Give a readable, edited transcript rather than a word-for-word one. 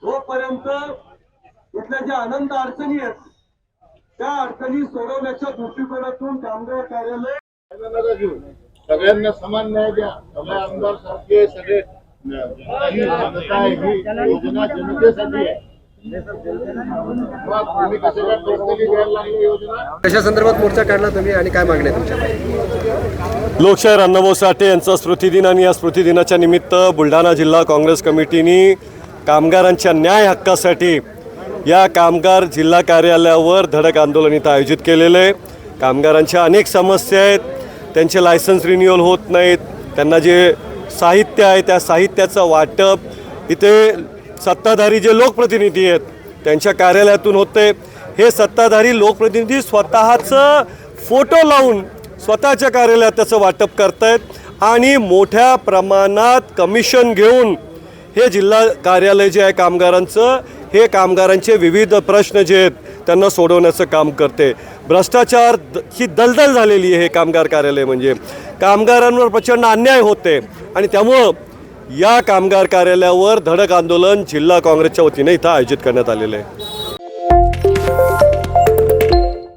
तोपर्यंत इथल्या ज्या अनंत अडचणी आहेत त्या अडचणी सोडवण्याच्या दृष्टिकोनातून कामगार कार्यालय सगळ्यांना समान न्याय द्या. सगळे आमदार सारखे सगळे योजना जनतेसाठी आहे. तुम्ही कसे काय पर्सनली द्यायला लागले योजना? कशा संदर्भात मोर्चा काढला तुम्ही आणि काय मागणी आहे तुमच्या? लोकशाहीर अण्णाभाऊ साठे यांचा स्मृतिदिन आणि या स्मृतिदिनाच्या निमित्त बुलढाणा जिल्हा काँग्रेस कमिटीने कामगारांच्या न्याय हक्कासाठी या कामगार जिल्हा कार्यालयावर धडक आंदोलन इथं आयोजित केलेलं आहे. कामगारांच्या अनेक समस्या आहेत. त्यांचे लायसन्स रिन्युअल होत नाहीत. त्यांना जे साहित्य आहे त्या साहित्याचं वाटप इथे सत्ताधारी जे लोकप्रतिनिधी आहेत त्यांच्या कार्यालयातून होते. हे सत्ताधारी लोकप्रतिनिधी स्वतःचं फोटो लावून स्वतःच्या कार्यालयात त्याचं वाटप करतायत आणि मोठ्या प्रमाणात कमिशन घेऊन हे जिल्हा कार्यालय जे आहे कामगारांचं, हे कामगारांचे विविध प्रश्न जे आहेत त्यांना सोडवण्याचं काम करते. भ्रष्टाचार ही दलदल झालेली आहे. हे कामगार कार्यालय म्हणजे कामगारांवर प्रचंड अन्याय होते आणि त्यामुळं या कामगार कार्यालयावर धडक आंदोलन जिल्हा काँग्रेसच्या वतीने इथं आयोजित करण्यात आलेलं आहे.